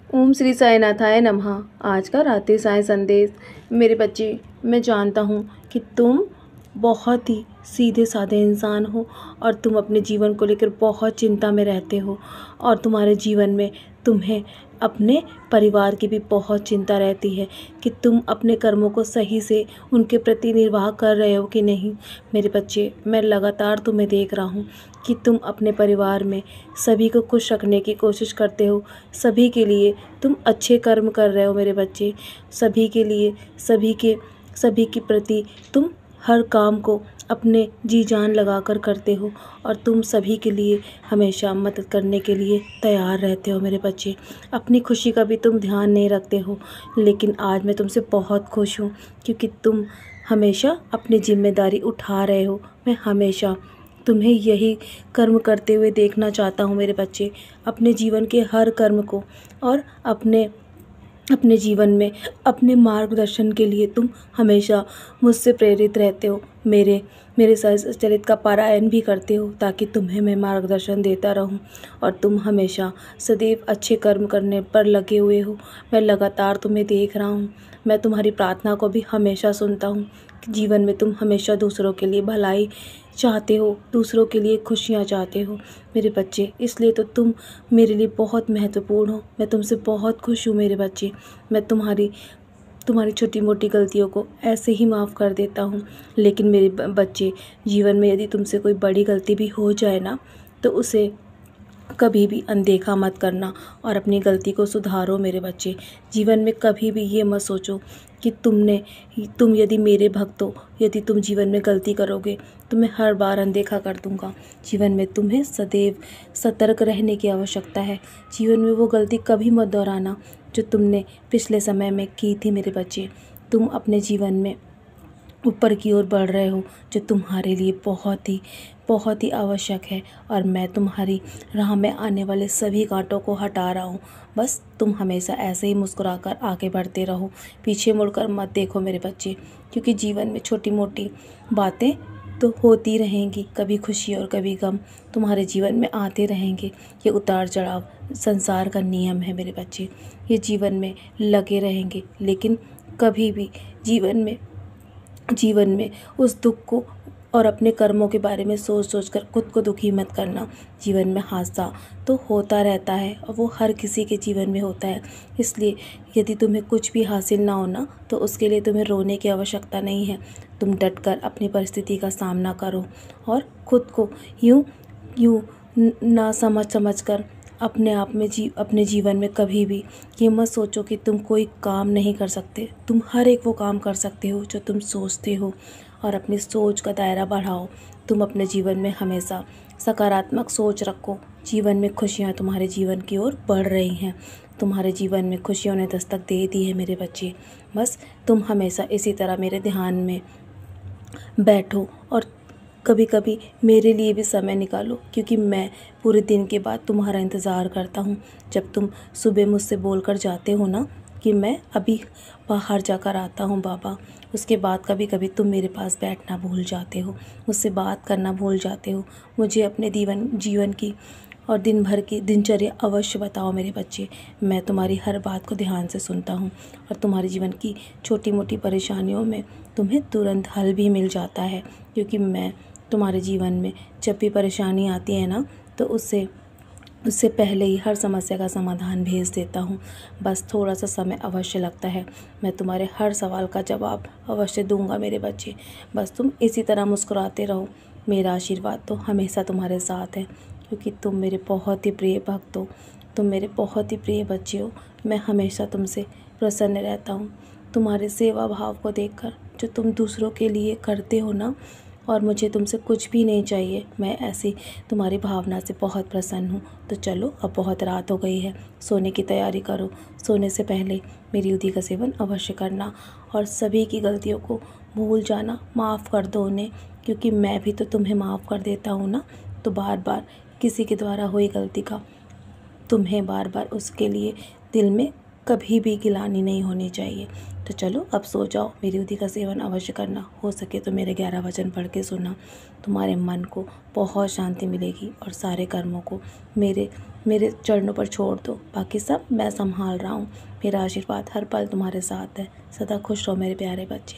ओम श्री साईनाथाय नमः। आज का रात्रि साई संदेश। मेरे बच्चे, मैं जानता हूँ कि तुम बहुत ही सीधे साधे इंसान हो और तुम अपने जीवन को लेकर बहुत चिंता में रहते हो और तुम्हारे जीवन में तुम्हें अपने परिवार की भी बहुत चिंता रहती है कि तुम अपने कर्मों को सही से उनके प्रति निर्वाह कर रहे हो कि नहीं। मेरे बच्चे, मैं लगातार तुम्हें देख रहा हूँ कि तुम अपने परिवार में सभी को खुश रखने की कोशिश करते हो, सभी के लिए तुम अच्छे कर्म कर रहे हो। मेरे बच्चे, सभी के लिए, सभी के प्रति तुम हर काम को अपने जी जान लगाकर करते हो और तुम सभी के लिए हमेशा मदद करने के लिए तैयार रहते हो। मेरे बच्चे, अपनी खुशी का भी तुम ध्यान नहीं रखते हो, लेकिन आज मैं तुमसे बहुत खुश हूँ क्योंकि तुम हमेशा अपनी जिम्मेदारी उठा रहे हो। मैं हमेशा तुम्हें यही कर्म करते हुए देखना चाहता हूँ। मेरे बच्चे, अपने जीवन के हर कर्म को और अपने जीवन में अपने मार्गदर्शन के लिए तुम हमेशा मुझसे प्रेरित रहते हो। मेरे चरित का पारायण भी करते हो ताकि तुम्हें मैं मार्गदर्शन देता रहूं और तुम हमेशा सदैव अच्छे कर्म करने पर लगे हुए हो। मैं लगातार तुम्हें देख रहा हूं। मैं तुम्हारी प्रार्थना को भी हमेशा सुनता हूं कि जीवन में तुम हमेशा दूसरों के लिए भलाई चाहते हो, दूसरों के लिए खुशियाँ चाहते हो। मेरे बच्चे, इसलिए तो तुम मेरे लिए बहुत महत्वपूर्ण हो। मैं तुमसे बहुत खुश हूँ। मेरे बच्चे, मैं तुम्हारी छोटी मोटी गलतियों को ऐसे ही माफ़ कर देता हूँ, लेकिन मेरे बच्चे, जीवन में यदि तुमसे कोई बड़ी गलती भी हो जाए ना, तो उसे कभी भी अनदेखा मत करना और अपनी गलती को सुधारो। मेरे बच्चे, जीवन में कभी भी ये मत सोचो कि तुम यदि मेरे भक्त हो, यदि तुम जीवन में गलती करोगे तो मैं हर बार अनदेखा कर दूंगा। जीवन में तुम्हें सदैव सतर्क रहने की आवश्यकता है। जीवन में वो गलती कभी मत दोहराना जो तुमने पिछले समय में की थी। मेरे बच्चे, तुम अपने जीवन में ऊपर की ओर बढ़ रहे हो, जो तुम्हारे लिए बहुत ही आवश्यक है और मैं तुम्हारी राह में आने वाले सभी कांटों को हटा रहा हूँ। बस तुम हमेशा ऐसे ही मुस्कुराकर आगे बढ़ते रहो, पीछे मुड़कर मत देखो। मेरे बच्चे, क्योंकि जीवन में छोटी मोटी बातें तो होती रहेंगी, कभी खुशी और कभी गम तुम्हारे जीवन में आते रहेंगे। ये उतार चढ़ाव संसार का नियम है। मेरे बच्चे, ये जीवन में लगे रहेंगे, लेकिन कभी भी जीवन में उस दुख को और अपने कर्मों के बारे में सोच कर खुद को दुखी मत करना। जीवन में हादसा तो होता रहता है और वो हर किसी के जीवन में होता है। इसलिए यदि तुम्हें कुछ भी हासिल ना होना तो उसके लिए तुम्हें रोने की आवश्यकता नहीं है। तुम डटकर अपनी परिस्थिति का सामना करो और खुद को यूं ना समझ कर अपने जीवन में कभी भी ये मत सोचो कि तुम कोई काम नहीं कर सकते। तुम हर एक वो काम कर सकते हो जो तुम सोचते हो और अपनी सोच का दायरा बढ़ाओ। तुम अपने जीवन में हमेशा सकारात्मक सोच रखो। जीवन में खुशियाँ तुम्हारे जीवन की ओर बढ़ रही हैं। तुम्हारे जीवन में खुशियों ने दस्तक दे दी है। मेरे बच्चे, बस तुम हमेशा इसी तरह मेरे ध्यान में बैठो और कभी कभी मेरे लिए भी समय निकालो, क्योंकि मैं पूरे दिन के बाद तुम्हारा इंतज़ार करता हूँ। जब तुम सुबह मुझसे बोलकर जाते हो ना कि मैं अभी बाहर जाकर आता हूँ बाबा, उसके बाद कभी कभी तुम मेरे पास बैठना भूल जाते हो, मुझसे बात करना भूल जाते हो। मुझे अपने जीवन की और दिन भर की दिनचर्या अवश्य बताओ। मेरे बच्चे, मैं तुम्हारी हर बात को ध्यान से सुनता हूँ और तुम्हारे जीवन की छोटी मोटी परेशानियों में तुम्हें तुरंत हल भी मिल जाता है, क्योंकि मैं तुम्हारे जीवन में जब भी परेशानी आती है ना, तो उससे पहले ही हर समस्या का समाधान भेज देता हूँ। बस थोड़ा सा समय अवश्य लगता है। मैं तुम्हारे हर सवाल का जवाब अवश्य दूंगा। मेरे बच्चे, बस तुम इसी तरह मुस्कुराते रहो। मेरा आशीर्वाद तो हमेशा तुम्हारे साथ है, क्योंकि तुम मेरे बहुत ही प्रिय भक्त हो, तुम मेरे बहुत ही प्रिय बच्चे हो। मैं हमेशा तुमसे प्रसन्न रहता हूँ। तुम्हारे सेवा भाव को देखकर जो तुम दूसरों के लिए करते हो ना, और मुझे तुमसे कुछ भी नहीं चाहिए, मैं ऐसी तुम्हारी भावना से बहुत प्रसन्न हूँ। तो चलो, अब बहुत रात हो गई है, सोने की तैयारी करो। सोने से पहले मेरी युधि का सेवन अवश्य करना और सभी की गलतियों को भूल जाना, माफ़ कर दो उन्हें, क्योंकि मैं भी तो तुम्हें माफ़ कर देता हूँ ना। तो बार बार किसी के द्वारा हुई गलती का तुम्हें बार बार उसके लिए दिल में कभी भी गिलानी नहीं होनी चाहिए। तो चलो अब सो जाओ, मेरी विधि का सेवन अवश्य करना, हो सके तो मेरे 11 वचन पढ़ के सुनना, तुम्हारे मन को बहुत शांति मिलेगी और सारे कर्मों को मेरे मेरे चरणों पर छोड़ दो, बाकी सब मैं संभाल रहा हूँ। मेरा आशीर्वाद हर पल तुम्हारे साथ है। सदा खुश रहो मेरे प्यारे बच्चे।